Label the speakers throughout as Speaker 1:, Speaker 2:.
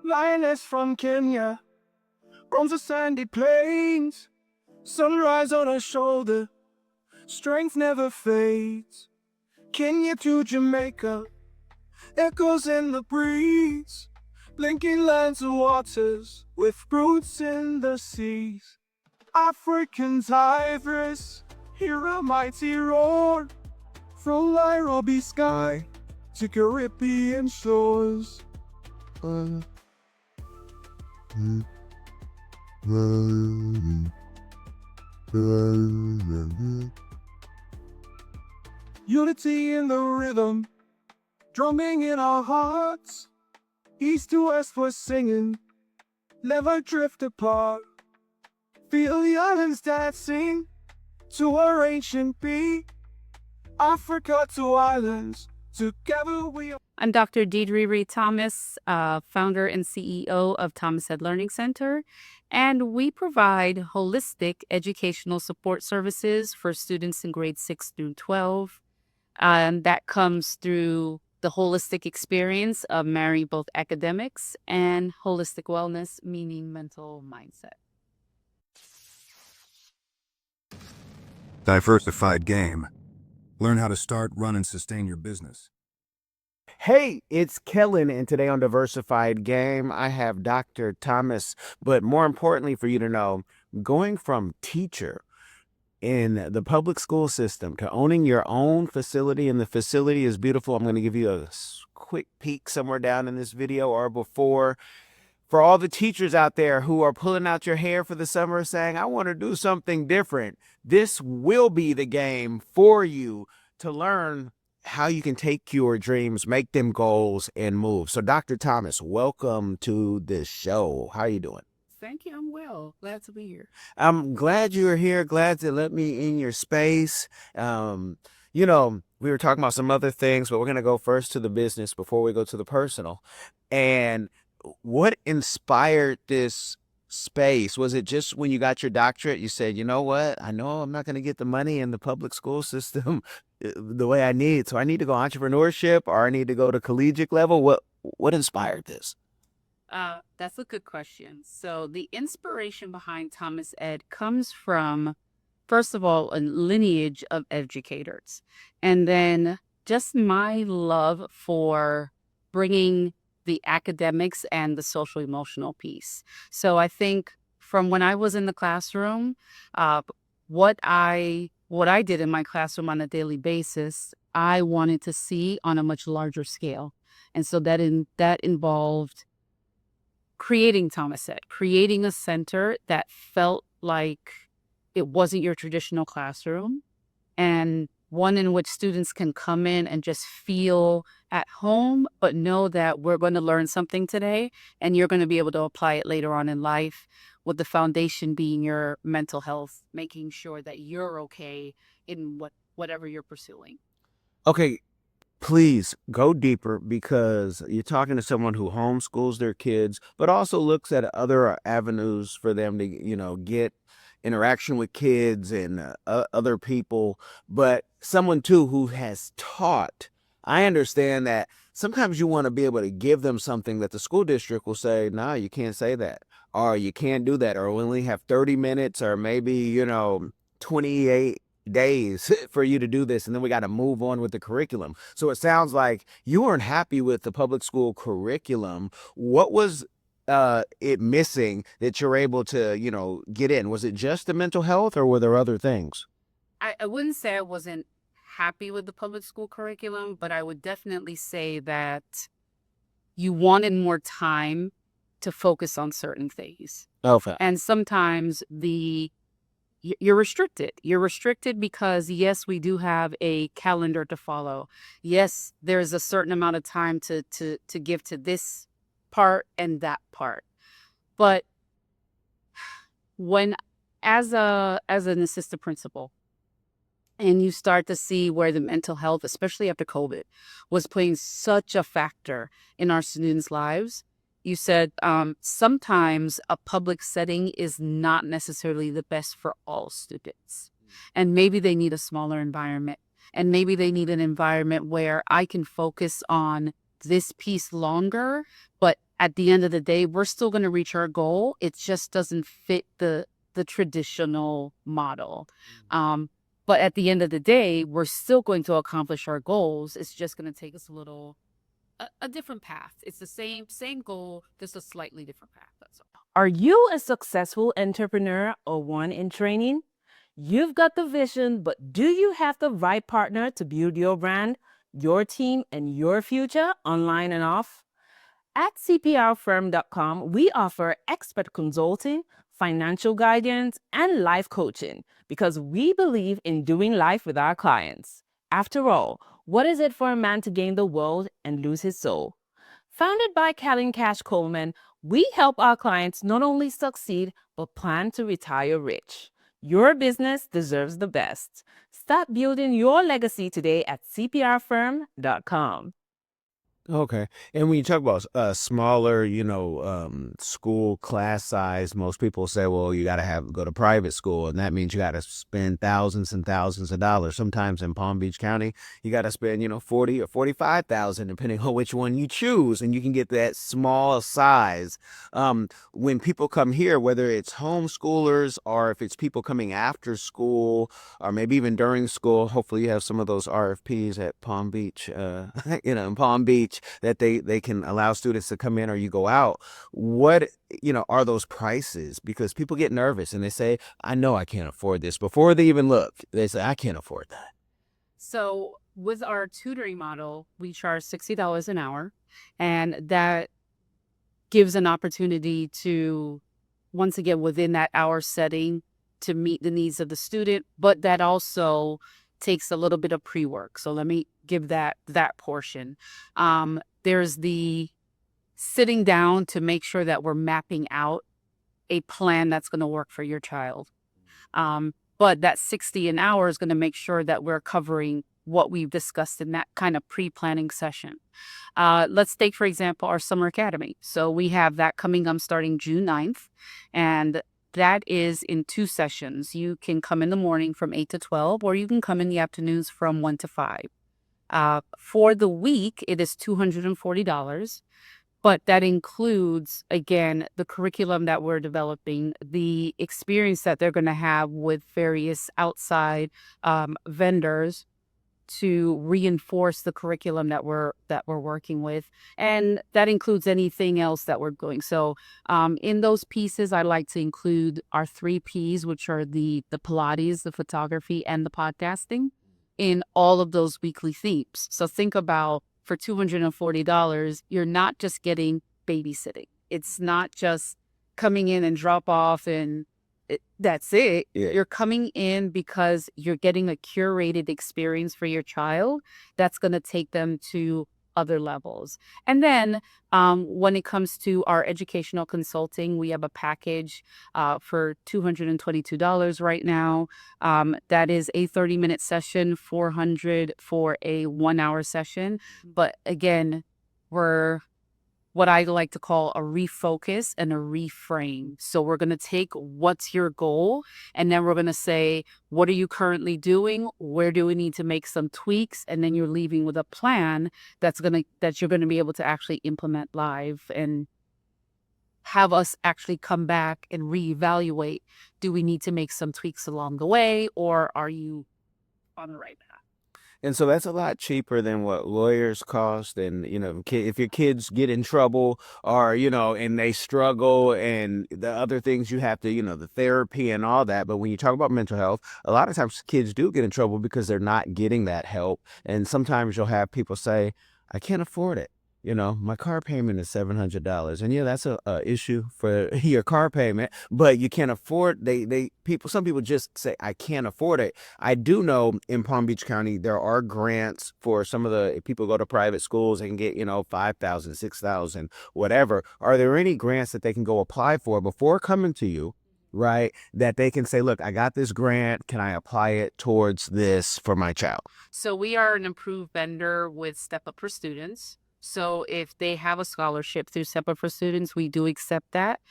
Speaker 1: Lioness from Kenya, roams the sandy plains. Sunrise on her shoulder, strength never fades. Kenya to Jamaica, echoes in the breeze. Blinking lands and waters, with roots in the seas. African tigers, hear a mighty roar. From Nairobi sky to Caribbean shores. Unity in the rhythm, drumming in our hearts. East to west we're singing, never drift apart. Feel the islands dancing to our ancient beat. Africa to islands, together we are.
Speaker 2: I'm Dr. Deidre Reid-Thomas, founder and CEO of Thomas Ed Learning Center, and we provide holistic educational support services for students in grades 6 through 12. That comes through the holistic experience of marrying both academics and holistic wellness, meaning mental mindset.
Speaker 3: Diversified game. Learn how to start, run, and sustain your business.
Speaker 1: Hey, it's Kellen, and today on Diversified Game, I have Dr. Thomas. But more importantly for you to know, going from teacher in the public school system to owning your own facility, and the facility is beautiful. I'm going to give you a quick peek somewhere down in this video or before. For all the teachers out there who are pulling out your hair for the summer saying, I want to do something different, this will be the game for you to learn how you can take your dreams, make them goals, and move. So Dr. Thomas, welcome to this show. How are you doing?
Speaker 2: Thank you. I'm well. Glad to be here.
Speaker 1: I'm glad you were here. Glad to let me in your space. We were talking about some other things, but we're going to go first to the business before we go to the personal. And what inspired this space? Was it just when you got your doctorate, you said, you know what? I know I'm not going to get the money in the public school system the way I need. So I need to go entrepreneurship, or I need to go to collegiate level. What inspired this?
Speaker 2: That's a good question. So the inspiration behind Thomas Ed comes from, first of all, a lineage of educators, and then just my love for bringing the academics and the social emotional piece. So I think from when I was in the classroom, what I did in my classroom on a daily basis, I wanted to see on a much larger scale. And so that involved creating Thomas Ed, creating a center that felt like it wasn't your traditional classroom, and one in which students can come in and just feel at home, but know that we're going to learn something today and you're going to be able to apply it later on in life, with the foundation being your mental health, making sure that you're okay in whatever you're pursuing.
Speaker 1: Okay, please go deeper, because you're talking to someone who homeschools their kids, but also looks at other avenues for them to, get interaction with kids and other people, but someone too who has taught. I understand that sometimes you want to be able to give them something that the school district will say, no, you can't say that, or you can't do that, or we only have 30 minutes, or maybe, 28 days for you to do this, and then we got to move on with the curriculum. So it sounds like you weren't happy with the public school curriculum. What was it missing that you're able to, get in? Was it just the mental health, or were there other things?
Speaker 2: I wouldn't say I wasn't happy with the public school curriculum, but I would definitely say that you wanted more time to focus on certain things.
Speaker 1: Okay.
Speaker 2: And sometimes you're restricted. You're restricted because, yes, we do have a calendar to follow. Yes, there's a certain amount of time to give to this part and that part. But when, as an assistant principal, and you start to see where the mental health, especially after COVID, was playing such a factor in our students' lives, you said sometimes a public setting is not necessarily the best for all students. And maybe they need a smaller environment. And maybe they need an environment where I can focus on this piece longer, but at the end of the day, we're still going to reach our goal. It just doesn't fit the traditional model. But at the end of the day, we're still going to accomplish our goals. It's just going to take us a different path. It's the same goal, just a slightly different path. That's all.
Speaker 4: Are you a successful entrepreneur or one in training? You've got the vision, but do you have the right partner to build your brand, your team, and your future online and off? At 𝐶PRfirm.com, we offer expert consulting, financial guidance, and life coaching because we believe in doing life with our clients. After all, what is it for a man to gain the world and lose his soul? Founded by 𝐾𝐨𝐧'𝐭, we help our clients not only succeed, but plan to retire rich. Your business deserves the best. Start building your legacy today at 𝐶PRfirm.com.
Speaker 1: Okay. And when you talk about smaller, school class size, most people say, well, you got to go to private school. And that means you got to spend thousands and thousands of dollars. Sometimes in Palm Beach County, you got to spend, 40 or 45,000, depending on which one you choose. And you can get that small size. When people come here, whether it's homeschoolers or if it's people coming after school or maybe even during school, hopefully you have some of those RFPs at Palm Beach, in Palm Beach, that they can allow students to come in or you go out. What, are those prices? Because people get nervous and they say, I know I can't afford this. Before they even look, they say, I can't afford that.
Speaker 2: So with our tutoring model, we charge $60 an hour, and that gives an opportunity to, once again, within that hour setting, to meet the needs of the student, but that also takes a little bit of pre-work. So let me give that portion. There's the sitting down to make sure that we're mapping out a plan that's going to work for your child. But that 60 an hour is going to make sure that we're covering what we've discussed in that kind of pre-planning session. Let's take, for example, our summer academy. So we have that coming up starting June 9th, and that is in 2 sessions. You can come in the morning from 8 to 12, or you can come in the afternoons from 1 to 5. For the week, it is $240, but that includes, again, the curriculum that we're developing, the experience that they're going to have with various outside vendors to reinforce the curriculum that we're working with, and that includes anything else that we're doing. So in those pieces, I like to include our 3 Ps, which are the Pilates, the photography, and the podcasting, in all of those weekly themes. So think about, for $240, you're not just getting babysitting. It's not just coming in and drop off and that's it.
Speaker 1: Yeah.
Speaker 2: You're coming in because you're getting a curated experience for your child that's going to take them to other levels. And then when it comes to our educational consulting, we have a package for $222 right now. That is a 30-minute session, $400 for a 1-hour session. But again, we're what I like to call a refocus and a reframe. So we're going to take what's your goal, and then we're going to say, what are you currently doing? Where do we need to make some tweaks? And then you're leaving with a plan that you're going to be able to actually implement live and have us actually come back and reevaluate. Do we need to make some tweaks along the way, or are you on the right path?
Speaker 1: And so that's a lot cheaper than what lawyers cost. And, if your kids get in trouble or, and they struggle and the other things you have to, the therapy and all that. But when you talk about mental health, a lot of times kids do get in trouble because they're not getting that help. And sometimes you'll have people say, I can't afford it. My car payment is $700. And yeah, that's a issue for your car payment, but you can't afford, some people just say, I can't afford it. I do know in Palm Beach County, there are grants for some of if people go to private schools and get, $5,000, $6,000, whatever. Are there any grants that they can go apply for before coming to you? Right, that they can say, look, I got this grant. Can I apply it towards this for my child?
Speaker 2: So we are an approved vendor with Step Up for Students. So if they have a scholarship through SEPA for Students, we do accept that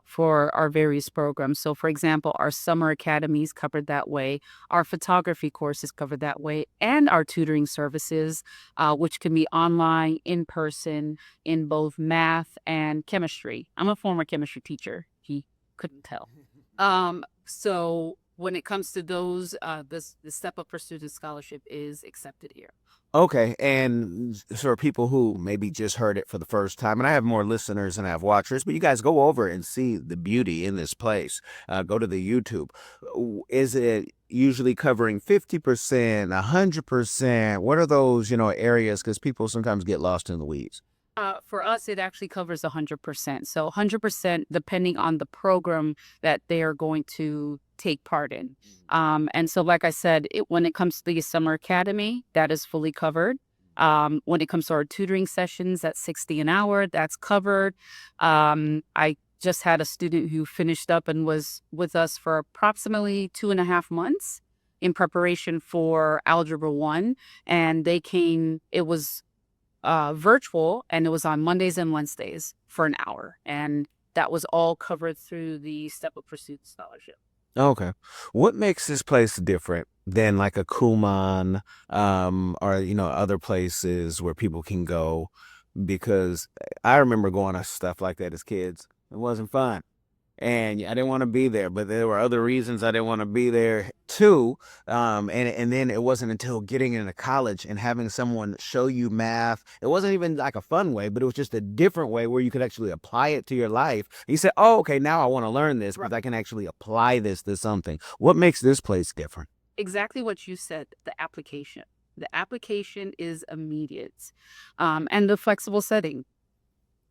Speaker 2: for our various programs. So for example, our summer academy is covered that way, our photography course is covered that way, and our tutoring services, which can be online, in person, in both math and chemistry. I'm a former chemistry teacher. He couldn't tell. So when it comes to those, the Step Up for Students scholarship is accepted here.
Speaker 1: Okay, and for people who maybe just heard it for the first time, and I have more listeners than I have watchers, but you guys go over and see the beauty in this place. Go to the YouTube. Is it usually covering 50%, 100%? What are those, areas? Because people sometimes get lost in the weeds.
Speaker 2: For us, it actually covers 100%. So 100% depending on the program that they are going to take part in. And so, like I said, when it comes to the summer academy, that is fully covered. When it comes to our tutoring sessions at $60 an hour, that's covered. I just had a student who finished up and was with us for approximately 2.5 months in preparation for Algebra 1. And it was virtual, and it was on Mondays and Wednesdays for an hour. And that was all covered through the Step Up for Students scholarship.
Speaker 1: Okay. What makes this place different than like a Kumon, or, other places where people can go? Because I remember going to stuff like that as kids. It wasn't fun. And I didn't want to be there, but there were other reasons I didn't want to be there too. And then it wasn't until getting into college and having someone show you math. It wasn't even like a fun way, but it was just a different way where you could actually apply it to your life. You said, oh, okay, now I want to learn this, but I can actually apply this to something. What makes this place different?
Speaker 2: Exactly what you said, the application. The application is immediate. And the flexible setting.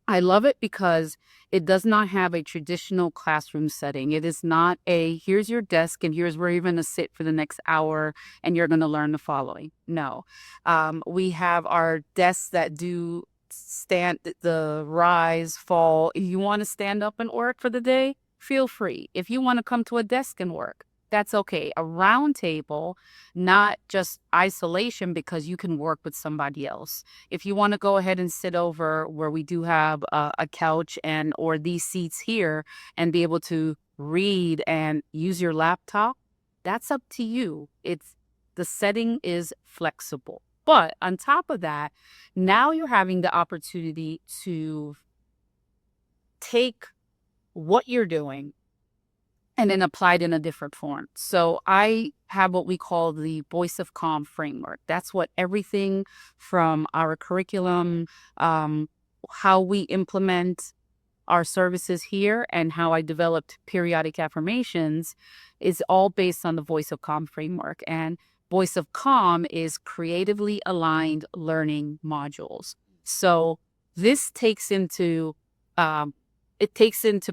Speaker 2: I love it because it does not have a traditional classroom setting. It is not here's your desk and here's where you're going to sit for the next hour and you're going to learn the following. No. We have our desks that do stand, the rise, fall. If you want to stand up and work for the day, feel free. If you want to come to a desk and work, that's okay. A round table, not just isolation, because you can work with somebody else. If you want to go ahead and sit over where we do have a couch or these seats here and be able to read and use your laptop, that's up to you. The setting is flexible. But on top of that, now you're having the opportunity to take what you're doing and then applied in a different form. So I have what we call the Voice of Calm framework. That's what everything from our curriculum, how we implement our services here, and how I developed periodic affirmations is all based on the Voice of Calm framework. And Voice of Calm is creatively aligned learning modules. So this takes into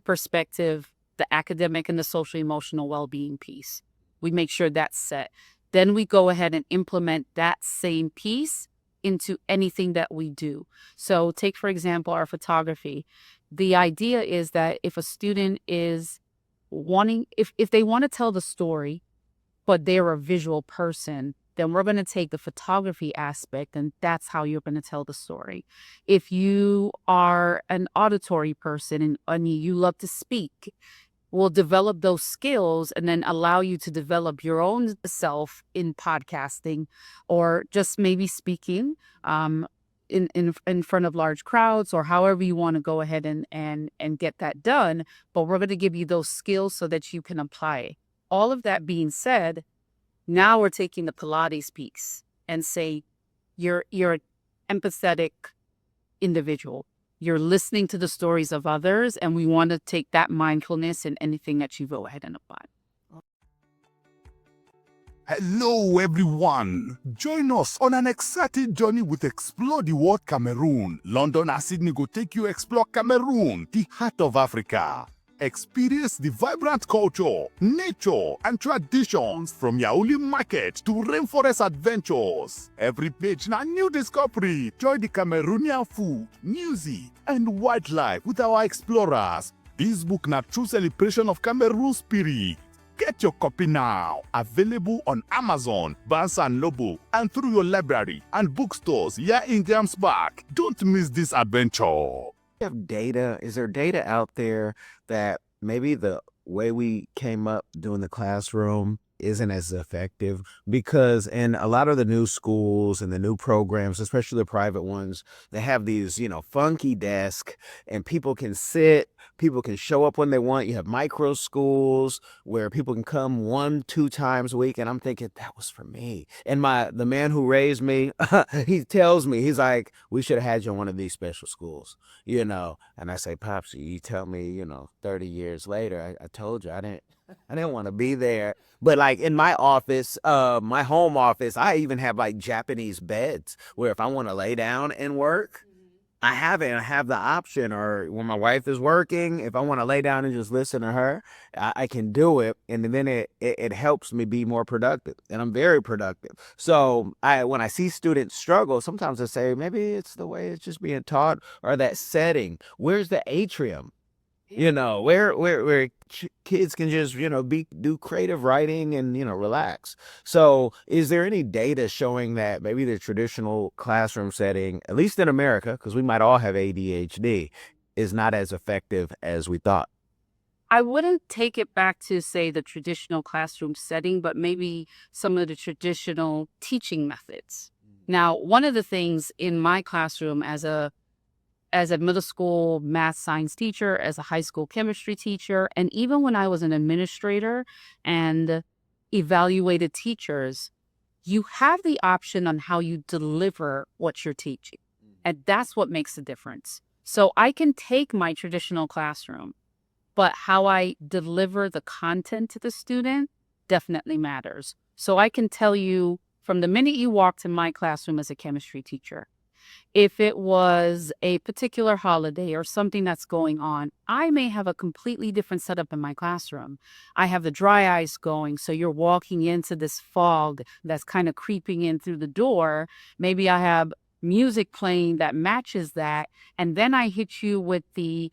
Speaker 2: perspective the academic and the social emotional well-being piece. We make sure that's set. Then we go ahead and implement that same piece into anything that we do. So take, for example, our photography. The idea is that if a student is if they want to tell the story, but they're a visual person, then we're going to take the photography aspect, and that's how you're going to tell the story. If you are an auditory person and you love to speak, we'll develop those skills and then allow you to develop your own self in podcasting or just maybe speaking in front of large crowds, or however you want to go ahead and get that done. But we're going to give you those skills so that you can apply it. All of that being said, now we're taking the Pilates piece and say you're an empathetic individual. You're listening to the stories of others, and we want to take that mindfulness in anything that you go ahead and apply.
Speaker 5: Hello everyone! Join us on an exciting journey with Explore the World Cameroon. London and Sydney go take you explore Cameroon, the heart of Africa. Experience the vibrant culture, nature, and traditions from Yaoundé market to rainforest adventures. Every page na new discovery. Join the Cameroonian food, music, and wildlife with our explorers. This book na true celebration of Cameroon spirit. Get your copy now. Available on Amazon, Barnes & Noble, and through your library and bookstores here in 𝐬𝐻𝐫𝐞. Don't miss this adventure.
Speaker 1: Have data? Is there data out there that maybe the way we came up doing the classroom isn't as effective? Because in a lot of the new schools and the new programs, especially the private ones, they have these, funky desks, and people can sit, people can show up when they want. You have micro schools where people can come 1-2 times a week. And I'm thinking that was for me. And the man who raised me, he tells me, he's like, we should have had you in one of these special schools, and I say, Pops, you tell me, 30 years later, I told you I didn't want to be there. But like in my office, my home office, I even have like Japanese beds where if I want to lay down and work, I have it. I have the option. Or when my wife is working, if I want to lay down and just listen to her, I can do it. And then it helps me be more productive. And I'm very productive. So when I see students struggle, sometimes I say, maybe it's the way it's just being taught or that setting. Where's the atrium? Where kids can just, do creative writing and, relax. So is there any data showing that maybe the traditional classroom setting, at least in America, because we might all have ADHD, is not as effective as we thought?
Speaker 2: I wouldn't take it back to, say, the traditional classroom setting, but maybe some of the traditional teaching methods. Now, one of the things in my classroom as a middle school math science teacher, as a high school chemistry teacher, and even when I was an administrator and evaluated teachers, you have the option on how you deliver what you're teaching. And that's what makes the difference. So I can take my traditional classroom, but how I deliver the content to the student definitely matters. So I can tell you from the minute you walked in my classroom as a chemistry teacher, if it was a particular holiday or something that's going on, I may have a completely different setup in my classroom. I have the dry ice going, so you're walking into this fog that's kind of creeping in through the door. Maybe I have music playing that matches that, and then I hit you with the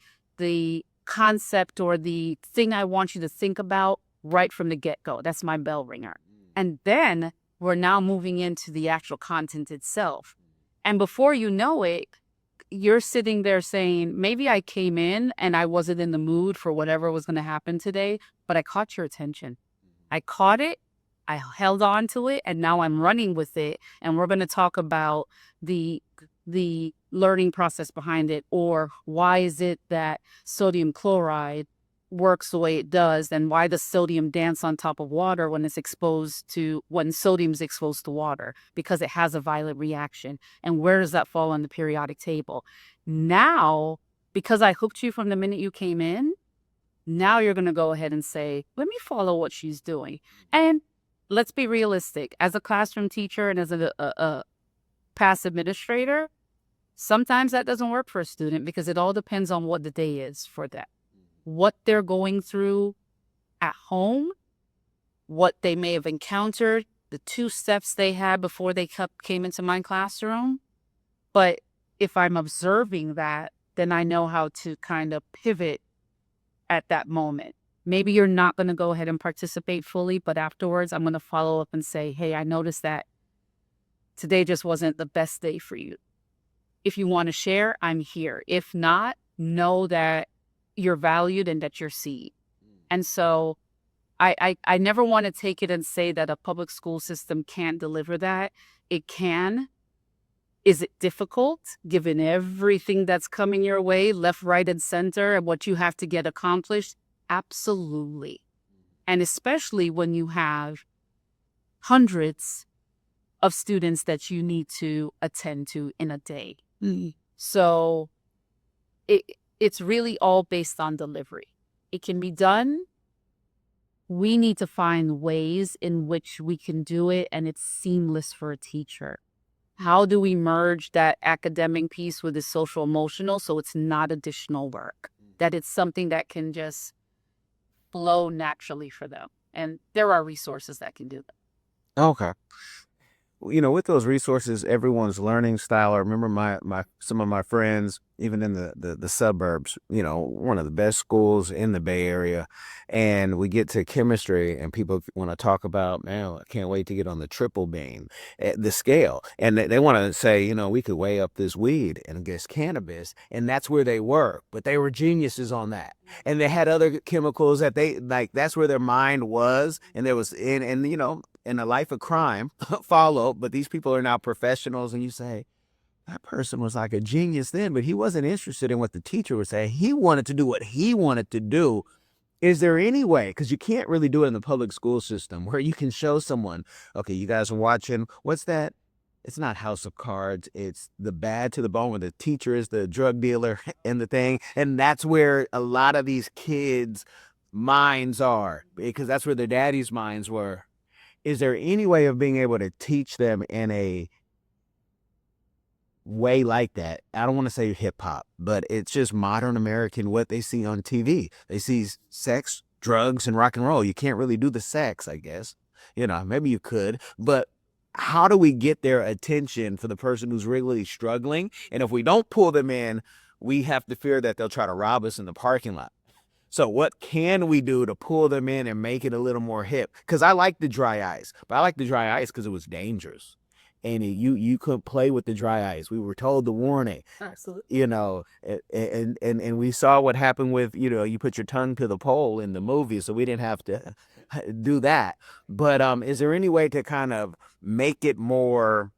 Speaker 2: concept or the thing I want you to think about right from the get-go. That's my bell ringer. And then we're now moving into the actual content itself. And before you know it, you're sitting there saying, maybe I came in and I wasn't in the mood for whatever was going to happen today, but I caught your attention. I caught it, I held on to it, and now I'm running with it. And we're going to talk about the learning process behind it, or why is it that sodium chloride works the way it does, and why does sodium dance on top of water when sodium's exposed to water, because it has a violent reaction. And where does that fall on the periodic table? Now, because I hooked you from the minute you came in, now you're going to go ahead and say, let me follow what she's doing. And let's be realistic. As a classroom teacher and as a past administrator, sometimes that doesn't work for a student, because it all depends on what the day is for them, what they're going through at home, what they may have encountered, the 2 steps they had before they came into my classroom. But if I'm observing that, then I know how to kind of pivot at that moment. Maybe you're not going to go ahead and participate fully, but afterwards I'm going to follow up and say, hey, I noticed that today just wasn't the best day for you. If you want to share, I'm here. If not, know that you're valued and that you're seen. And so I never want to take it and say that a public school system can't deliver that. It can. Is it difficult given everything that's coming your way, left, right, and center, and what you have to get accomplished? Absolutely. And especially when you have hundreds of students that you need to attend to in a day. So it's really all based on delivery. It can be done. We need to find ways in which we can do it and it's seamless for a teacher. How do we merge that academic piece with the social emotional so it's not additional work, that it's something that can just flow naturally for them? And there are resources that can do that.
Speaker 1: Okay. with those resources, everyone's learning style. I remember some of my friends, even in the suburbs, one of the best schools in the Bay Area, and we get to chemistry, and people want to talk about, man, I can't wait to get on the triple beam, the scale, and they want to say, we could weigh up this weed and against cannabis, and that's where they were, but they were geniuses on that, and they had other chemicals that they like. That's where their mind was, and there was and a life of crime followed, but these people are now professionals, and you say, that person was like a genius then, but he wasn't interested in what the teacher was saying. He wanted to do what he wanted to do. Is there any way, because you can't really do it in the public school system, where you can show someone, okay, you guys are watching, what's that? It's not House of Cards. It's The Bad to the Bone, where the teacher is the drug dealer and the thing. And that's where a lot of these kids' minds are, because that's where their daddy's minds were. Is there any way of being able to teach them in a way like that? I don't want to say hip hop, but it's just modern American, what they see on TV. They see sex, drugs, and rock and roll. You can't really do the sex, I guess. Maybe you could, but how do we get their attention for the person who's really struggling? And if we don't pull them in, we have to fear that they'll try to rob us in the parking lot. So what can we do to pull them in and make it a little more hip? Because I like the dry ice, but I like the dry ice because it was dangerous. And you couldn't play with the dry ice. We were told the warning.
Speaker 4: Absolutely.
Speaker 1: And we saw what happened with, you put your tongue to the pole in the movie, so we didn't have to do that. But is there any way to kind of make it more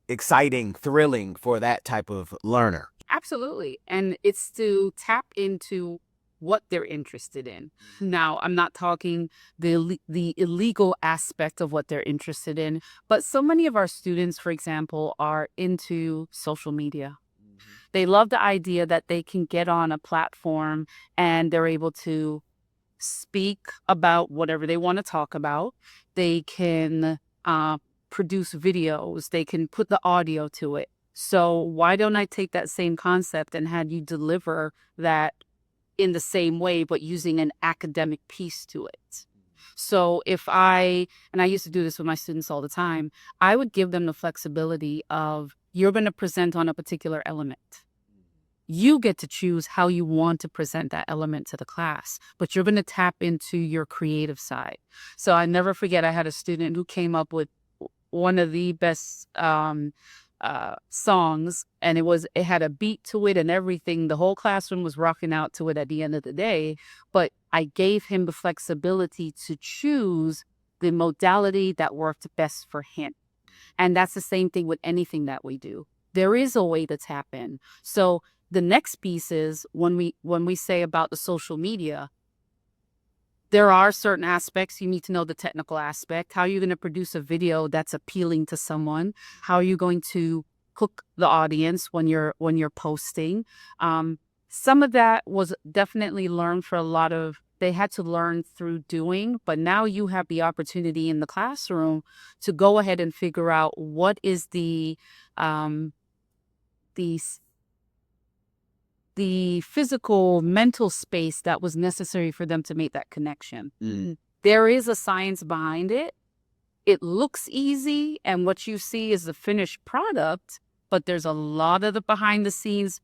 Speaker 1: exciting, thrilling for that type of learner?
Speaker 2: Absolutely. And it's to tap into what they're interested in. Now, I'm not talking the illegal aspect of what they're interested in, but so many of our students, for example, are into social media. They love the idea that they can get on a platform and they're able to speak about whatever they want to talk about. They can produce videos. They can put the audio to it. So why don't I take that same concept and have you deliver that in the same way, but using an academic piece to it? So and I used to do this with my students all the time, I would give them the flexibility of, you're going to present on a particular element. You get to choose how you want to present that element to the class, but you're going to tap into your creative side. So I never forget, I had a student who came up with one of the best songs, and it had a beat to it and everything. The whole classroom was rocking out to it at the end of the day, but I gave him the flexibility to choose the modality that worked best for him. And that's the same thing with anything that we do. There is a way to tap in. So the next piece is when we say about the social media, there are certain aspects. You need to know the technical aspect. How are you going to produce a video that's appealing to someone? How are you going to hook the audience when you're posting? Some of that was definitely learned they had to learn through doing, but now you have the opportunity in the classroom to go ahead and figure out what is the physical, mental space that was necessary for them to make that connection.
Speaker 1: Mm.
Speaker 2: There is a science behind it. It looks easy, and what you see is the finished product, but there's a lot of the behind the scenes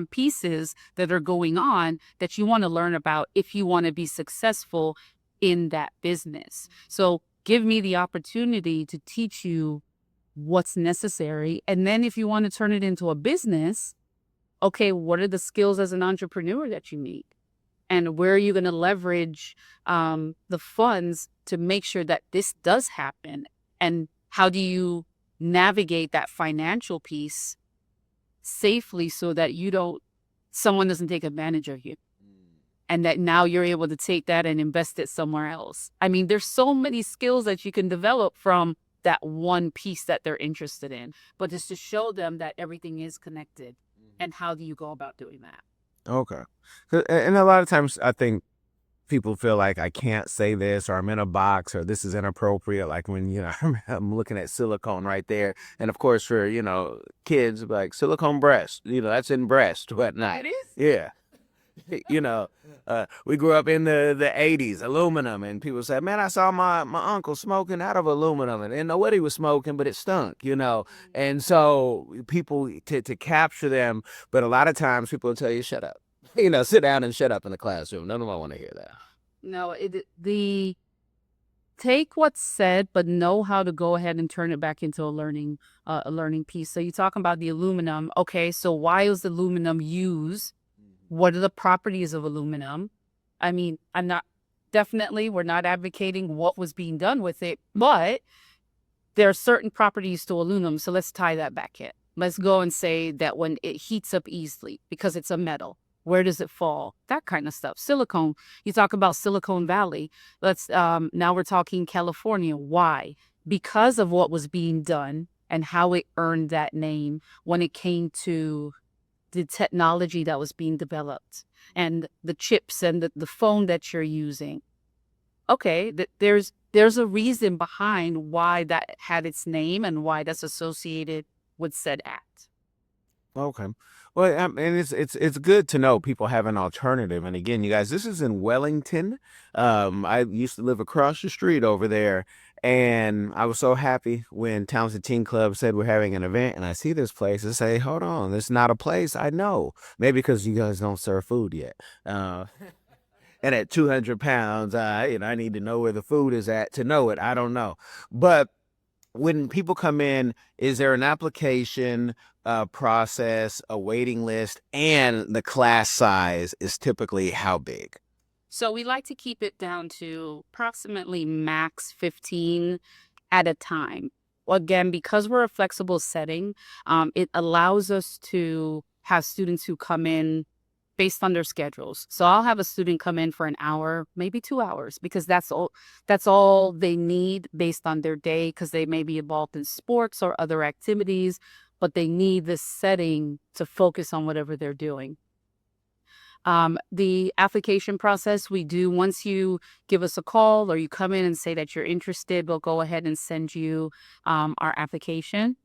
Speaker 2: pieces that are going on that you want to learn about if you want to be successful in that business. So give me the opportunity to teach you what's necessary. And then if you want to turn it into a business, okay, what are the skills as an entrepreneur that you need? And where are you going to leverage the funds to make sure that this does happen? And how do you navigate that financial piece safely so that someone doesn't take advantage of you? And that now you're able to take that and invest it somewhere else. I mean, there's so many skills that you can develop from that one piece that they're interested in, but it's to show them that everything is connected. And how do you go about doing that?
Speaker 1: Okay. And a lot of times I think people feel like I can't say this, or I'm in a box, or this is inappropriate. Like when, I'm looking at silicone right there. And of course for, kids, like silicone breast, that's in breast, whatnot.
Speaker 2: It is?
Speaker 1: Yeah. you know, we grew up in the 80s, aluminum, and people said, man, I saw my uncle smoking out of aluminum, and didn't know what he was smoking, but it stunk, you know. And so people, to capture them, but a lot of times people will tell you, shut up. You know, sit down and shut up in the classroom. None of them want to hear that.
Speaker 2: No, the take what's said, but know how to go ahead and turn it back into a learning piece. So you're talking about the aluminum. Okay, so why is aluminum used? What are the properties of aluminum? I mean, we're not advocating what was being done with it, but there are certain properties to aluminum. So let's tie that back in. Let's go and say that when it heats up easily because it's a metal, where does it fall? That kind of stuff. Silicone. You talk about Silicon Valley. Now we're talking California. Why? Because of what was being done and how it earned that name when it came to the technology that was being developed and the chips and the phone that you're using. Okay, there's a reason behind why that had its name and why that's associated with said act.
Speaker 1: Okay. Well, and it's good to know people have an alternative. And again, you guys, this is in Wellington. I used to live across the street over there, and I was so happy when Townsend Teen Club said we're having an event, and I see this place and say, hold on, this is not a place I know. Maybe because you guys don't serve food yet. And at 200 pounds, I need to know where the food is at to know it. I don't know. But when people come in, is there an application process, a waiting list, and the class size is typically how big?
Speaker 2: So we like to keep it down to approximately max 15 at a time. Again, because we're a flexible setting, it allows us to have students who come in based on their schedules. So I'll have a student come in for an hour, maybe 2 hours, because that's all they need based on their day, because they may be involved in sports or other activities, but they need this setting to focus on whatever they're doing. The application process we do, once you give us a call or you come in and say that you're interested, we'll go ahead and send you our application,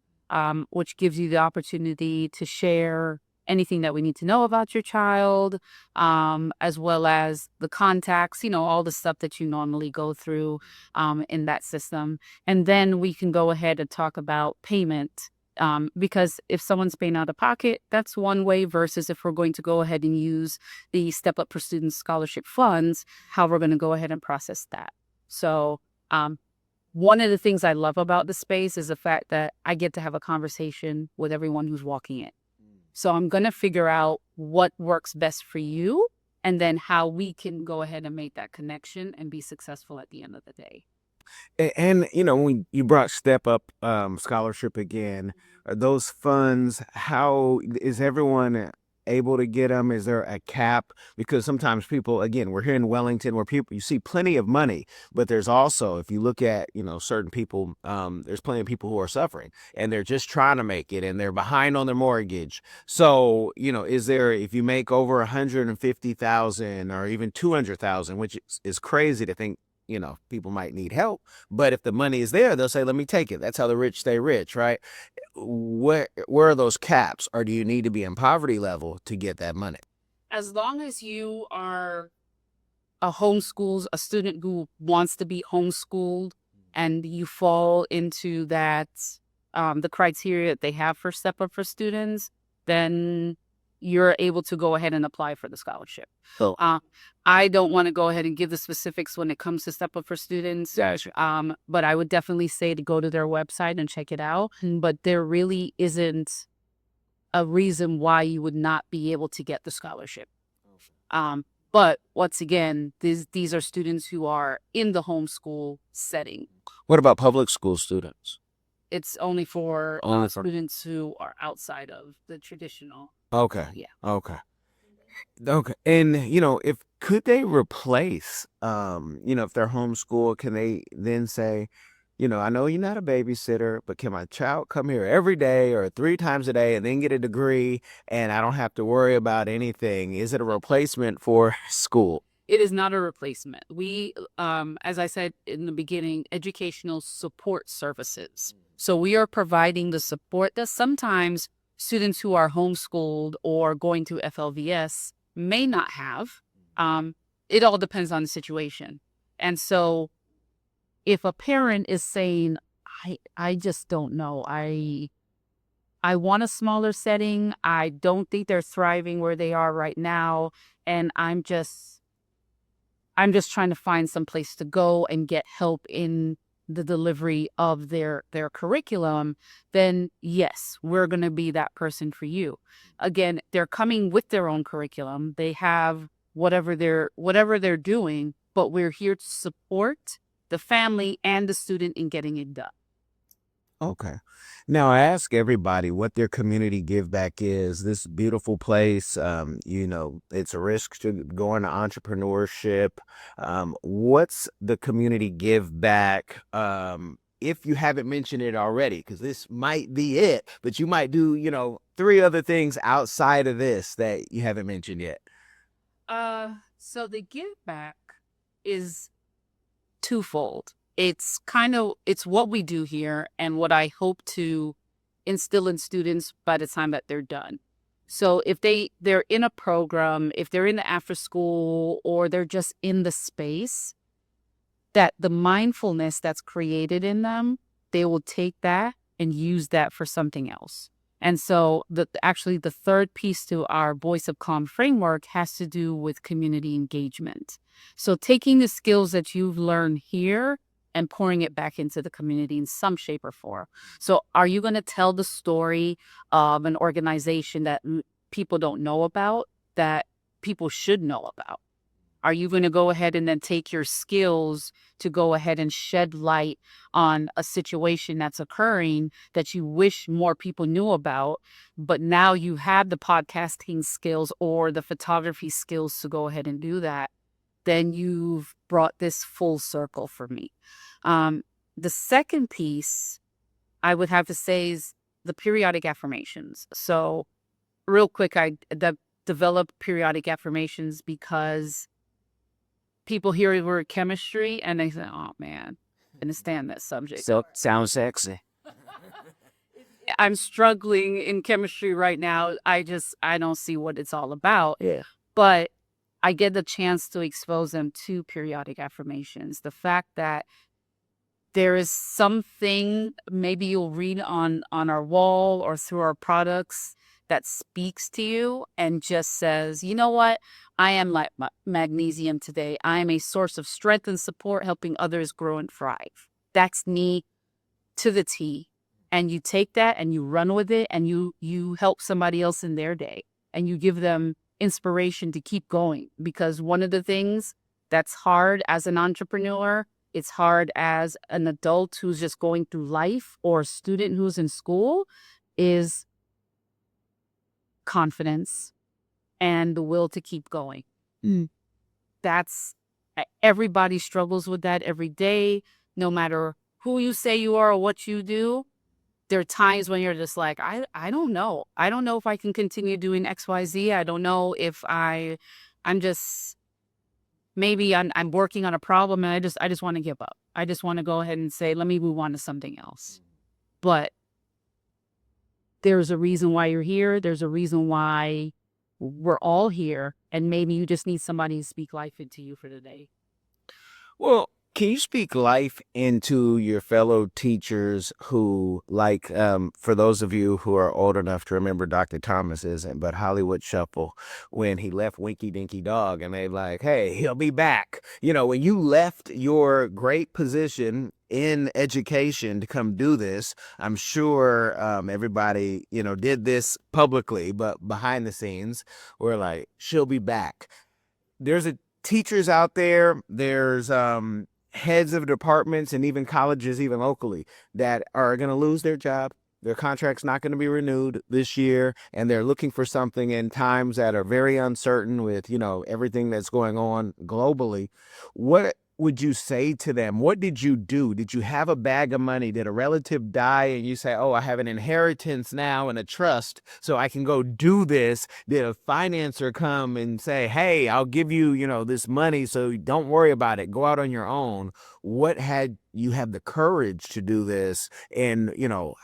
Speaker 2: which gives you the opportunity to share anything that we need to know about your child, as well as the contacts, all the stuff that you normally go through in that system. And then we can go ahead and talk about payment. Because if someone's paying out of pocket, that's one way, versus if we're going to go ahead and use the Step Up for Students scholarship funds, how we're going to go ahead and process that. So one of the things I love about the space is the fact that I get to have a conversation with everyone who's walking in. So I'm going to figure out what works best for you, and then how we can go ahead and make that connection and be successful at the end of the day.
Speaker 1: And when you brought Step Up scholarship again, are those funds, how is everyone able to get them? Is there a cap? Because sometimes people, again, we're here in Wellington where you see plenty of money, but there's also, if you look at, certain people, there's plenty of people who are suffering and they're just trying to make it and they're behind on their mortgage. So, is there, if you make over 150,000 or even 200,000, which is crazy to think, people might need help, but if the money is there, they'll say, let me take it. That's how the rich stay rich, right? Where are those caps, or do you need to be in poverty level to get that money?
Speaker 2: As long as you are a student who wants to be homeschooled, and you fall into that, the criteria that they have for Step Up for Students, then you're able to go ahead and apply for the scholarship.
Speaker 1: So
Speaker 2: I don't want to go ahead and give the specifics when it comes to Step Up for Students.
Speaker 1: Gotcha.
Speaker 2: But I would definitely say to go to their website and check it out. But there really isn't a reason why you would not be able to get the scholarship. But once again, these are students who are in the homeschool setting.
Speaker 1: What about public school students?
Speaker 2: It's only for students who are outside of the traditional.
Speaker 1: Okay.
Speaker 2: Yeah.
Speaker 1: Okay. And could they replace, if they're homeschooled, can they then say, I know you're not a babysitter, but can my child come here every day or 3 times a day and then get a degree and I don't have to worry about anything? Is it a replacement for school?
Speaker 2: It is not a replacement. We, as I said in the beginning, educational support services. So we are providing the support that sometimes students who are homeschooled or going to FLVS may not have. It all depends on the situation. And so if a parent is saying, I just don't know, I want a smaller setting, I don't think they're thriving where they are right now, and I'm just trying to find some place to go and get help in the delivery of their curriculum, then yes, we're going to be that person for you. Again, they're coming with their own curriculum. They have whatever they're doing, but we're here to support the family and the student in getting it done.
Speaker 1: Okay. Now I ask everybody what their community give back is. This beautiful place, it's a risk to go into entrepreneurship. What's the community give back? If you haven't mentioned it already, because this might be it, but you might do, 3 other things outside of this that you haven't mentioned yet.
Speaker 2: So the give back is twofold. It's what we do here and what I hope to instill in students by the time that they're done. So if they're in a program, if they're in the after school, or they're just in the space, that the mindfulness that's created in them, they will take that and use that for something else. And so actually the third piece to our Voice of Calm framework has to do with community engagement. So taking the skills that you've learned here and pouring it back into the community in some shape or form. So are you going to tell the story of an organization that people don't know about, that people should know about? Are you going to go ahead and then take your skills to go ahead and shed light on a situation that's occurring that you wish more people knew about, but now you have the podcasting skills or the photography skills to go ahead and do that? Then you've brought this full circle for me. The second piece I would have to say is the periodic affirmations. So real quick, I developed periodic affirmations because people hear the word chemistry and they say, oh man, I understand that subject.
Speaker 1: So sounds sexy.
Speaker 2: I'm struggling in chemistry right now. I don't see what it's all about.
Speaker 1: Yeah.
Speaker 2: But I get the chance to expose them to periodic affirmations. The fact that there is something maybe you'll read on our wall or through our products that speaks to you and just says, you know what? I am like magnesium today. I am a source of strength and support, helping others grow and thrive. That's me to the T. And you take that and you run with it and you help somebody else in their day and you give them inspiration to keep going. Because one of the things that's hard as an entrepreneur, it's hard as an adult who's just going through life or a student who's in school, is confidence and the will to keep going. That's everybody struggles with that every day, no matter who you say you are or what you do. There are times when you're just like, I don't know. I don't know if I can continue doing XYZ. I don't know if I'm just, maybe I'm working on a problem and I just want to give up. I just want to go ahead and say, let me move on to something else. But there's a reason why you're here. There's a reason why we're all here. And maybe you just need somebody to speak life into you for the day.
Speaker 1: Well, can you speak life into your fellow teachers who, like, for those of you who are old enough to remember Dr. Thomas isn't, but Hollywood Shuffle, when he left Winky Dinky Dog and they like, hey, he'll be back. When you left your great position in education to come do this, I'm sure everybody, did this publicly, but behind the scenes, we're like, she'll be back. There's teachers out there, there's heads of departments and even colleges, even locally, that are going to lose their job. Their contract's not going to be renewed this year, and they're looking for something in times that are very uncertain with, everything that's going on globally. What would you say to them? What did you do? Did you have a bag of money? Did a relative die and you say, oh, I have an inheritance now and a trust so I can go do this? Did a financer come and say, hey, I'll give you, this money, so don't worry about it. Go out on your own. What had you have the courage to do this? And,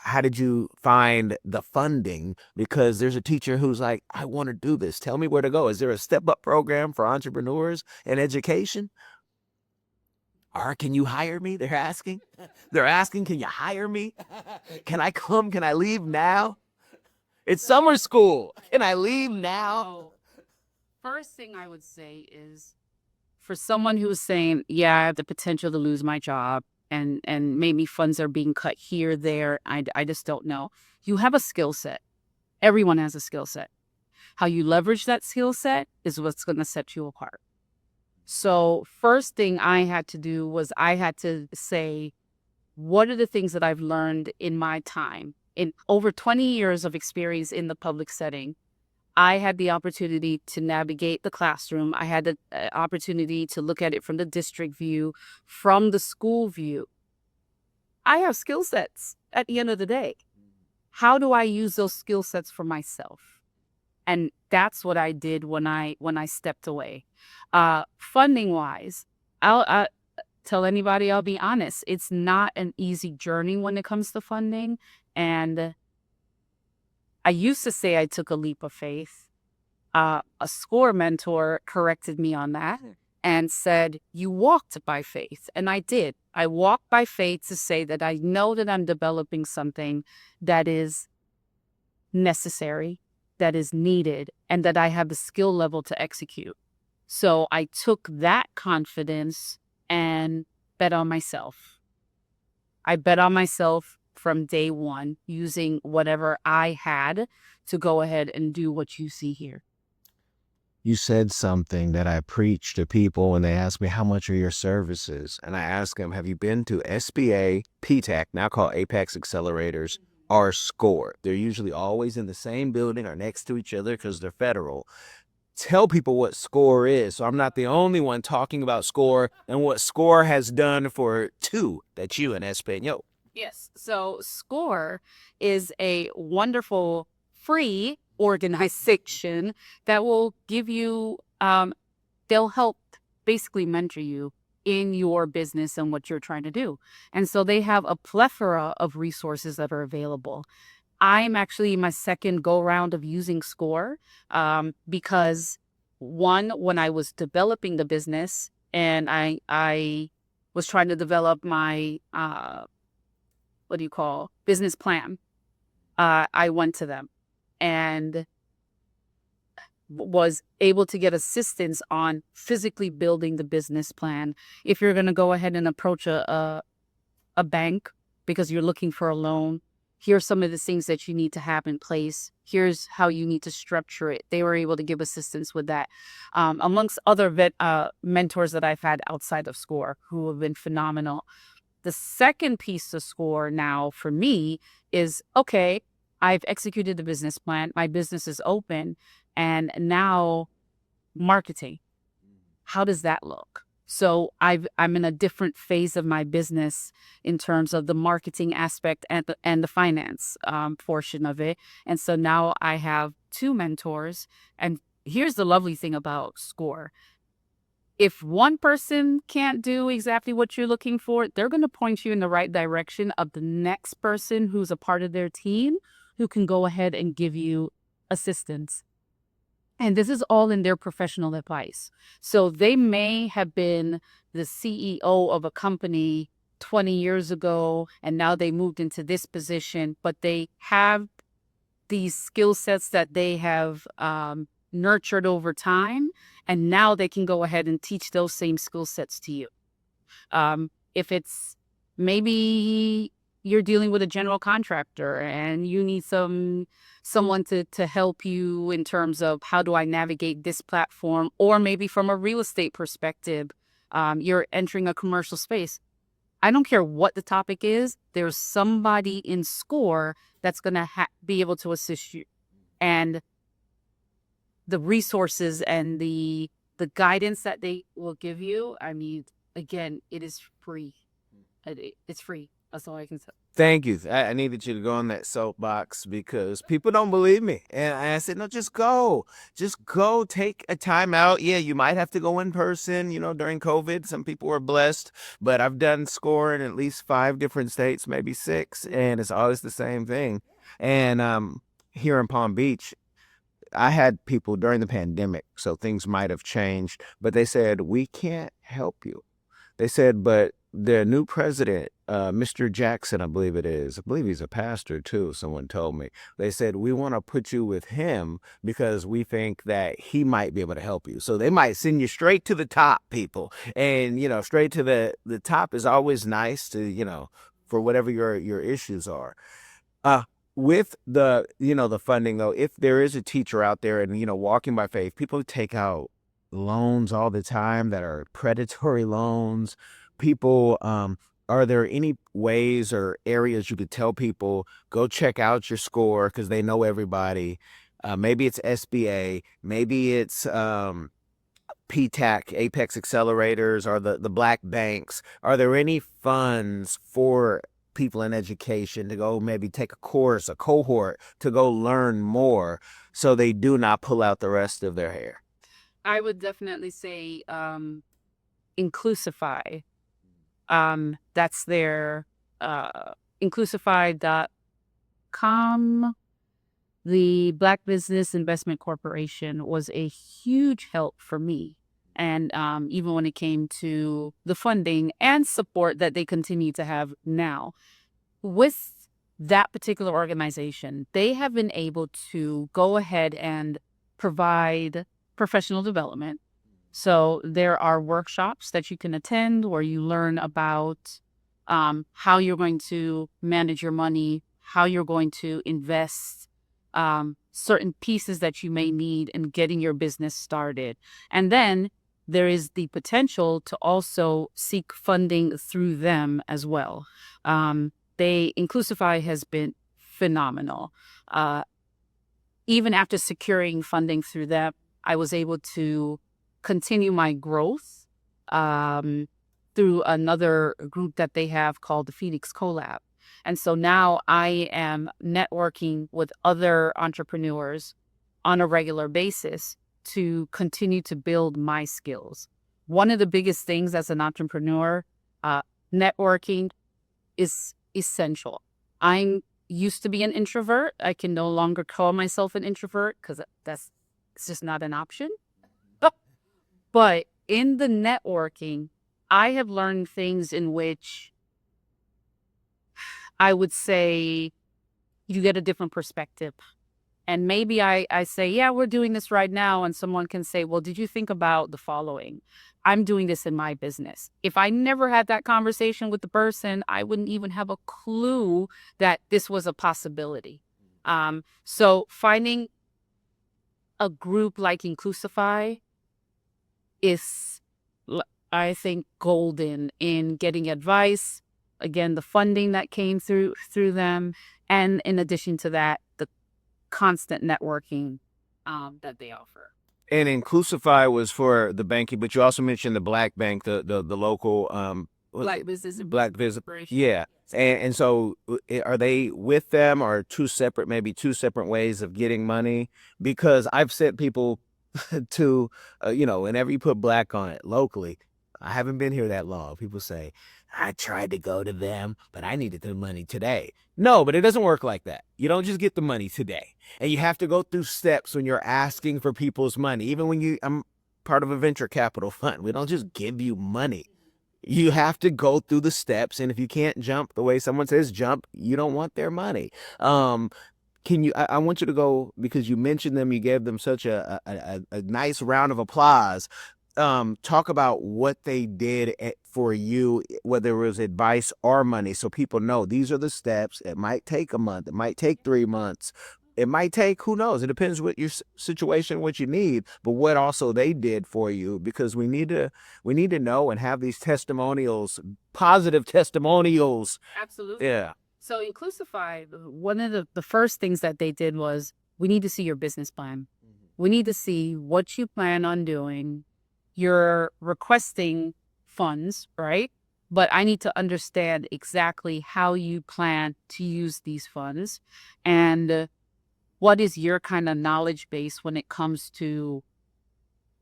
Speaker 1: how did you find the funding? Because there's a teacher who's like, I want to do this. Tell me where to go. Is there a step-up program for entrepreneurs and education? Or can you hire me? They're asking. They're asking, can you hire me? Can I come? Can I leave now? It's summer school. Can I leave now?
Speaker 2: So, first thing I would say is for someone who's saying, yeah, I have the potential to lose my job and maybe funds are being cut here, there, I just don't know. You have a skill set. Everyone has a skill set. How you leverage that skill set is what's going to set you apart. So first thing I had to do was I had to say, what are the things that I've learned in my time? In over 20 years of experience in the public setting, I had the opportunity to navigate the classroom. I had the opportunity to look at it from the district view, from the school view. I have skill sets at the end of the day. How do I use those skill sets for myself? And that's what I did when I stepped away. Funding wise, I'll tell anybody, I'll be honest, it's not an easy journey when it comes to funding. And I used to say I took a leap of faith. A SCORE mentor corrected me on that and said, you walked by faith. And I did. I walked by faith to say that I know that I'm developing something that is necessary, that is needed, and that I have the skill level to execute. So I took that confidence and bet on myself. I bet on myself from day one, using whatever I had to go ahead and do what you see here.
Speaker 1: You said something that I preach to people when they ask me, how much are your services? And I ask them, have you been to SBA, PTAC, now called Apex Accelerators, or SCORE? They're usually always in the same building or next to each other because they're federal. Tell people what SCORE is, so I'm not the only one talking about SCORE and what SCORE has done for two, that's you and Espanol.
Speaker 2: Yes. So SCORE is a wonderful free organization that will give you, they'll help basically mentor you in your business and what you're trying to do. And so they have a plethora of resources that are available. I'm actually in my second go round of using SCORE because one, when I was developing the business and I was trying to develop my, business plan, I went to them and was able to get assistance on physically building the business plan. If you're going to go ahead and approach a bank because you're looking for a loan, here's some of the things that you need to have in place. Here's how you need to structure it. They were able to give assistance with that, amongst other mentors that I've had outside of SCORE who have been phenomenal. The second piece of SCORE now for me is, okay, I've executed the business plan. My business is open. And now marketing. How does that look? So I'm in a different phase of my business in terms of the marketing aspect and the finance portion of it. And so now I have two mentors. And here's the lovely thing about SCORE. If one person can't do exactly what you're looking for, they're going to point you in the right direction of the next person who's a part of their team who can go ahead and give you assistance. And this is all in their professional advice. So they may have been the CEO of a company 20 years ago, and now they moved into this position, but they have these skill sets that they have nurtured over time, and now they can go ahead and teach those same skill sets to you. If it's maybe you're dealing with a general contractor and you need someone to help you in terms of how do I navigate this platform, or maybe from a real estate perspective, you're entering a commercial space. I don't care what the topic is, there's somebody in SCORE that's going to be able to assist you. And the resources and the guidance that they will give you, I mean, again, it is free. It's free. That's all I can say.
Speaker 1: Thank you. I needed you to go on that soapbox because people don't believe me. And I said, no, just go. Just go take a time out. Yeah, you might have to go in person, during COVID. Some people were blessed, but I've done SCORE in at least 5 different states, maybe 6, and it's always the same thing. And here in Palm Beach, I had people during the pandemic, so things might have changed, but they said, we can't help you. They said, but the new president, Mr. Jackson, I believe it is. I believe he's a pastor too, someone told me. They said, we want to put you with him because we think that he might be able to help you. So they might send you straight to the top, people. And, straight to the top is always nice to, for whatever your issues are. With the funding though, if there is a teacher out there and, walking by faith, people take out loans all the time that are predatory loans. People, are there any ways or areas you could tell people, go check out your SCORE because they know everybody? Maybe it's SBA, maybe it's PTAC, Apex Accelerators, or the black banks. Are there any funds for people in education to go maybe take a course, a cohort, to go learn more so they do not pull out the rest of their hair?
Speaker 2: I would definitely say Inclusify. That's their Inclusify.com. The Black Business Investment Corporation was a huge help for me. And even when it came to the funding and support that they continue to have now. With that particular organization, they have been able to go ahead and provide professional development. So there are workshops that you can attend where you learn about how you're going to manage your money, how you're going to invest, certain pieces that you may need in getting your business started. And then there is the potential to also seek funding through them as well. Inclusify has been phenomenal. Even after securing funding through them, I was able to continue my growth through another group that they have called the Phoenix Collab. And so now I am networking with other entrepreneurs on a regular basis to continue to build my skills. One of the biggest things as an entrepreneur, networking is essential. I used to be an introvert. I can no longer call myself an introvert because it's just not an option. But in the networking, I have learned things in which I would say you get a different perspective. And maybe I say, yeah, we're doing this right now. And someone can say, well, did you think about the following? I'm doing this in my business. If I never had that conversation with the person, I wouldn't even have a clue that this was a possibility. So finding a group like Inclusify is, I think, golden in getting advice. Again, the funding that came through them. And in addition to that, the constant networking that they offer.
Speaker 1: And Inclusify was for the banking, but you also mentioned the black bank, the local
Speaker 2: Black Business
Speaker 1: Black Business.
Speaker 2: Corporation.
Speaker 1: Yeah. And so are they with them, or maybe two separate ways of getting money? Because I've sent people to, whenever you put black on it locally, I haven't been here that long. People say, I tried to go to them, but I needed the money today. No, but it doesn't work like that. You don't just get the money today. And you have to go through steps when you're asking for people's money. Even when I'm part of a venture capital fund, we don't just give you money. You have to go through the steps. And if you can't jump the way someone says jump, you don't want their money. I want you to go, because you mentioned them, you gave them such a nice round of applause. Talk about what they did for you, whether it was advice or money, so people know these are the steps. It might take a month, it might take 3 months, it might take, who knows, it depends what your situation, what you need, but what also they did for you, because we need to know and have these testimonials, positive testimonials.
Speaker 2: Absolutely.
Speaker 1: Yeah.
Speaker 2: So Inclusify, one of the first things that they did was, we need to see your business plan. We need to see what you plan on doing. You're requesting funds, right? But I need to understand exactly how you plan to use these funds and what is your kind of knowledge base when it comes to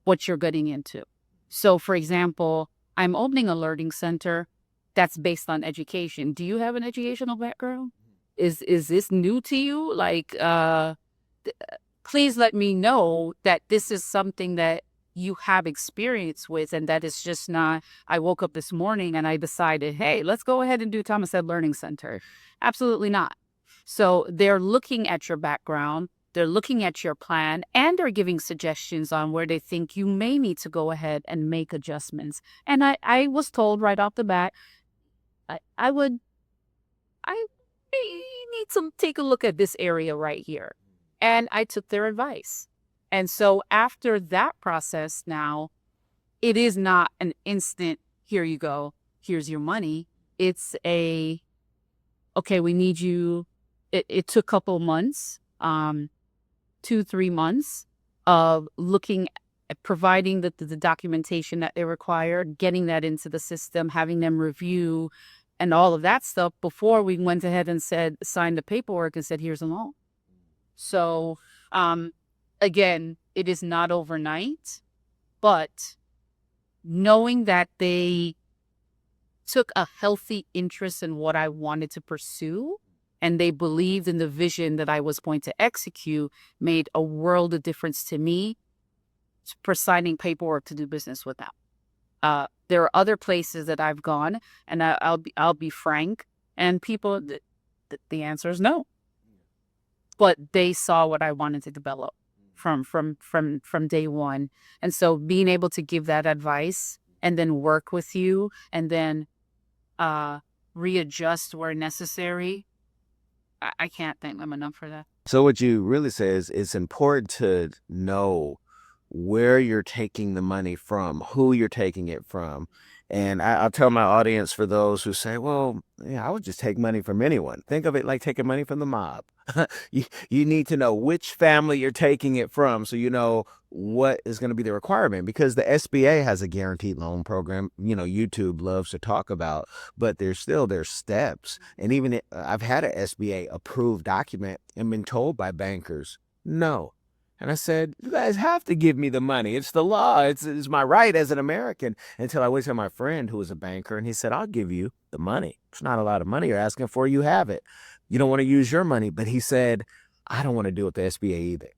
Speaker 2: what you're getting into. So, for example, I'm opening a learning center that's based on education. Do you have an educational background? Is this new to you? Like, please let me know that this is something that you have experience with and that it's just not, I woke up this morning and I decided, hey, let's go ahead and do Thomas Ed Learning Center. Absolutely not. So they're looking at your background, they're looking at your plan, and they're giving suggestions on where they think you may need to go ahead and make adjustments. And I was told right off the bat, I need to take a look at this area right here. And I took their advice. And so after that process now, it is not an instant, here you go, here's your money. It's okay, we need you. It took a couple months, 2-3 months of looking at providing the documentation that they required, getting that into the system, having them review and all of that stuff before we went ahead and signed the paperwork and said, here's a loan. So, again, it is not overnight, but knowing that they took a healthy interest in what I wanted to pursue and they believed in the vision that I was going to execute made a world of difference to me for signing paperwork to do business with them. There are other places that I've gone, and I'll be frank, and people, the answer is no. But they saw what I wanted to develop from day one. And so being able to give that advice and then work with you and then readjust where necessary, I can't thank them enough for that.
Speaker 1: So what you really say is it's important to know where you're taking the money from, who you're taking it from. And I'll tell my audience, for those who say, well, yeah, I would just take money from anyone. Think of it like taking money from the mob. You need to know which family you're taking it from so you know what is going to be the requirement, because the SBA has a guaranteed loan program, YouTube loves to talk about, but there's steps. And even I've had an SBA approved document and been told by bankers, no. And I said, you guys have to give me the money. It's the law. It's my right as an American. Until I went to my friend who was a banker, and he said, I'll give you the money. It's not a lot of money you're asking for. You have it. You don't want to use your money. But he said, I don't want to deal with the SBA either.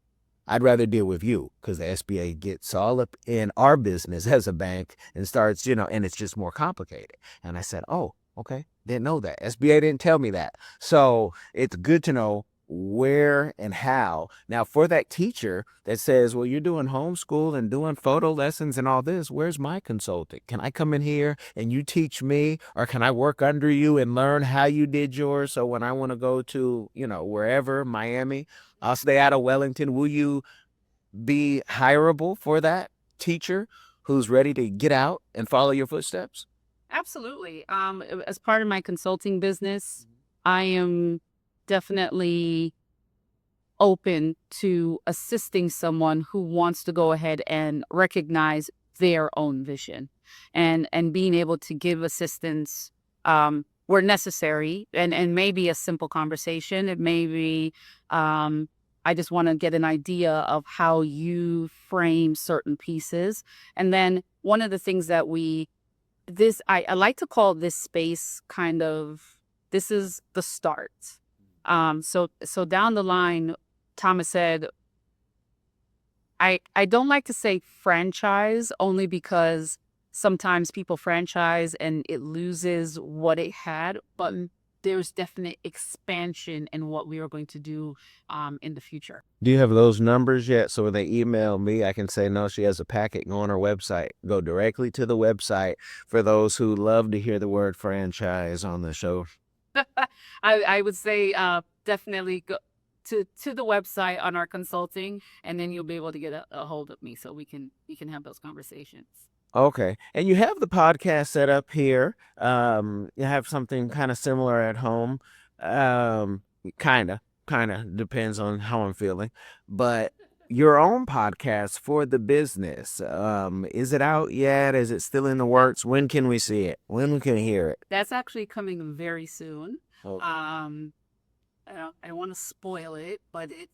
Speaker 1: I'd rather deal with you, because the SBA gets all up in our business as a bank and starts, and it's just more complicated. And I said, oh, okay. Didn't know that. SBA didn't tell me that. So it's good to know where and how. Now, for that teacher that says, well, you're doing homeschool and doing photo lessons and all this, where's my consulting? Can I come in here and you teach me, or can I work under you and learn how you did yours? So when I want to go to, wherever, Miami, I'll stay out of Wellington. Will you be hireable for that teacher who's ready to get out and follow your footsteps?
Speaker 2: Absolutely. As part of my consulting business, I am definitely open to assisting someone who wants to go ahead and recognize their own vision and being able to give assistance where necessary, and maybe a simple conversation. It may be I just want to get an idea of how you frame certain pieces. And then one of the things that I like to call this space this is the start. So down the line, Thomas said, I don't like to say franchise, only because sometimes people franchise and it loses what it had, but there's definite expansion in what we are going to do in the future.
Speaker 1: Do you have those numbers yet? So when they email me, I can say, no, she has a packet. Go on her website. Go directly to the website for those who love to hear the word franchise on the show.
Speaker 2: I would say definitely go to the website on our consulting, and then you'll be able to get a hold of me so we can have those conversations.
Speaker 1: Okay. And you have the podcast set up here. You have something kind of similar at home. Kind of depends on how I'm feeling. But your own podcast for the business. Is it out yet? Is it still in the works? When can we see it? When we can hear it?
Speaker 2: That's actually coming very soon.
Speaker 1: Oh.
Speaker 2: I don't want to spoil it, but it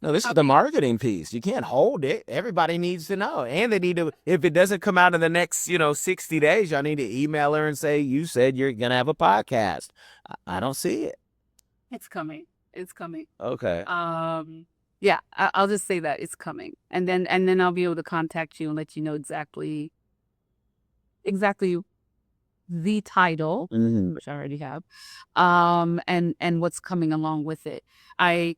Speaker 1: No, this is the marketing piece. You can't hold it. Everybody needs to know. And they need to, if it doesn't come out in the next, 60 days, y'all need to email her and say, you said you're going to have a podcast. I don't see it.
Speaker 2: it's coming. It's coming.
Speaker 1: Okay.
Speaker 2: Yeah, I'll just say that it's coming, and then I'll be able to contact you and let you know exactly the title,
Speaker 1: Mhm.
Speaker 2: which I already have, and what's coming along with it. I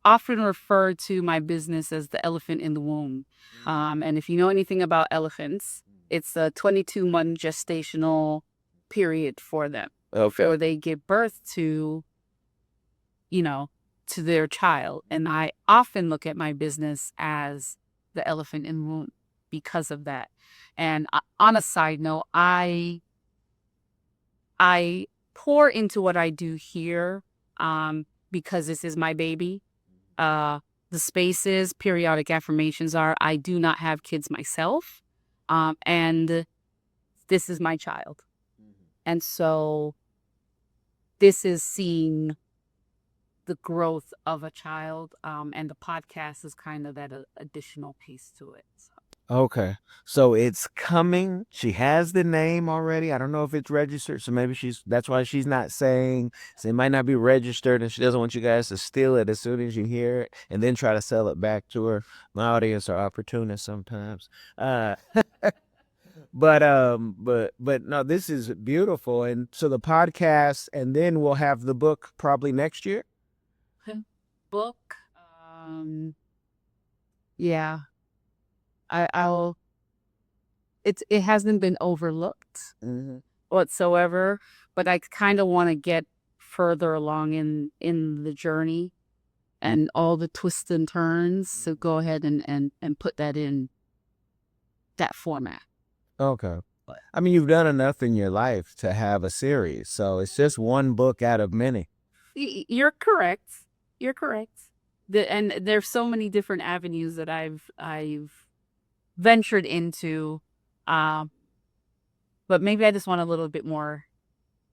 Speaker 2: often refer to my business as the elephant in the womb, and if you know anything about elephants, it's a 22-month gestational period for them,
Speaker 1: Okay.
Speaker 2: where they give birth to, to their child. And I often look at my business as the elephant in the room because of that. And on a side note, I pour into what I do here because this is my baby. The spaces, periodic affirmations are, I do not have kids myself. And this is my child. And so this is seeing the growth of a child, and the podcast is kind of that additional piece to it. So.
Speaker 1: Okay. So it's coming. She has the name already. I don't know if it's registered. So maybe that's why she's not saying. So it might not be registered and she doesn't want you guys to steal it as soon as you hear it and then try to sell it back to her. My audience are opportunists sometimes. But no, this is beautiful. And so the podcast, and then we'll have the book probably next year.
Speaker 2: Book, yeah, I'll. It hasn't been overlooked whatsoever, but I kind of want to get further along in the journey and all the twists and turns. So go ahead and put that in that format.
Speaker 1: Okay. I mean, you've done enough in your life to have a series, so it's just one book out of many.
Speaker 2: You're correct. You're correct. And there's so many different avenues that I've ventured into, but maybe I just want a little bit more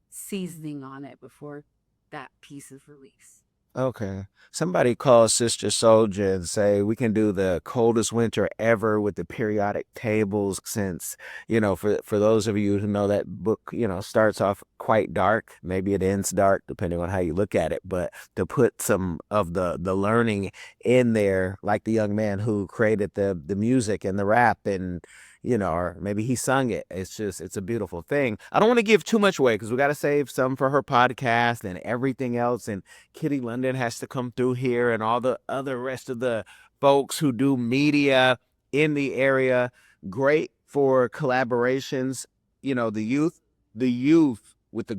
Speaker 2: seasoning on it before that piece is released.
Speaker 1: Okay. Somebody call Sister Soldier and say we can do the coldest winter ever with the periodic tables since, for those of you who know that book, starts off quite dark. Maybe it ends dark depending on how you look at it. But to put some of the learning in there, like the young man who created the music and the rap and or maybe he sung it. It's a beautiful thing. I don't want to give too much away because we got to save some for her podcast and everything else. And Kitty London has to come through here and all the other rest of the folks who do media in the area. Great for collaborations. The youth with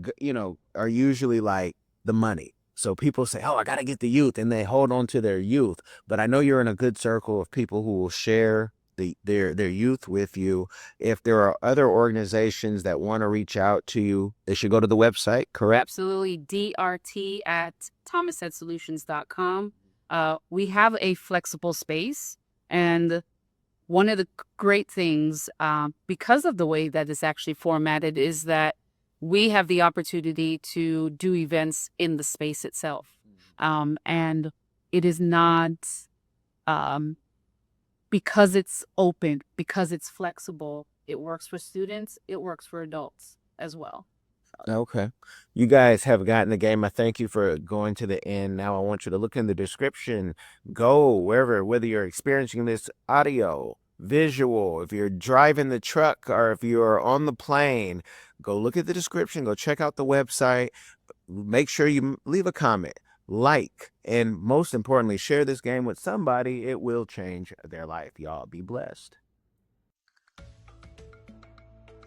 Speaker 1: are usually like the money. So people say, oh, I got to get the youth, and they hold on to their youth. But I know you're in a good circle of people who will share their youth with you. If there are other organizations that want to reach out to you, they should go to the website, correct?
Speaker 2: Absolutely. DRT at 𝐶𝐸⁻ we have a flexible space, and one of the great things, because of the way that it's actually formatted, is that we have the opportunity to do events in the space itself. And it is not, because it's open, because it's flexible, it works for students, it works for adults as well.
Speaker 1: Okay. You guys have gotten the game. I thank you for going to the end. Now I want you to look in the description. Go whether you're experiencing this audio, visual, if you're driving the truck or if you're on the plane, go look at the description, go check out the website. Make sure you leave a comment, like, and most importantly, share this game with somebody. It will change their life. Y'all be blessed.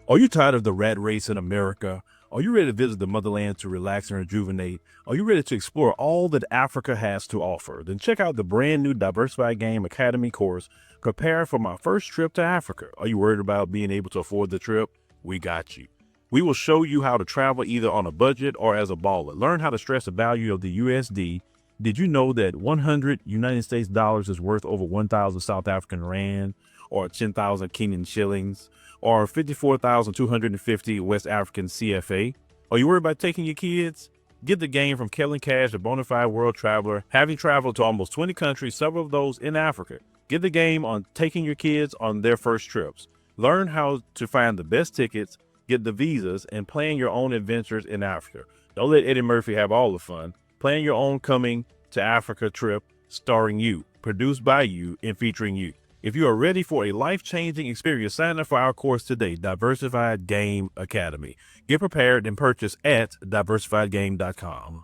Speaker 6: Are you tired of the rat race in America? Are you ready to visit the motherland to relax and rejuvenate? Are you ready to explore all that Africa has to offer? Then check out the brand new Diversified Game Academy course, Prepare for My First Trip to Africa. Are you worried about being able to afford the trip? We got you. We will show you how to travel either on a budget or as a baller. Learn how to stress the value of the USD Did you know that 100 United States dollars is worth over 1,000 South African rand, or 10,000 Kenyan shillings, or 54,250 West African CFA? Are you worried about taking your kids? Get the game from 𝐾𝐿, a bona fide world traveler, having traveled to almost 20 countries, several of those in Africa. Get the game on taking your kids on their first trips. Learn how to find the best tickets, get the visas, and plan your own adventures in Africa. Don't let Eddie Murphy have all the fun. Plan your own coming to Africa trip starring you, produced by you, and featuring you. If you are ready for a life-changing experience, sign up for our course today, Diversified Game Academy. Get prepared and purchase at diversifiedgame.com.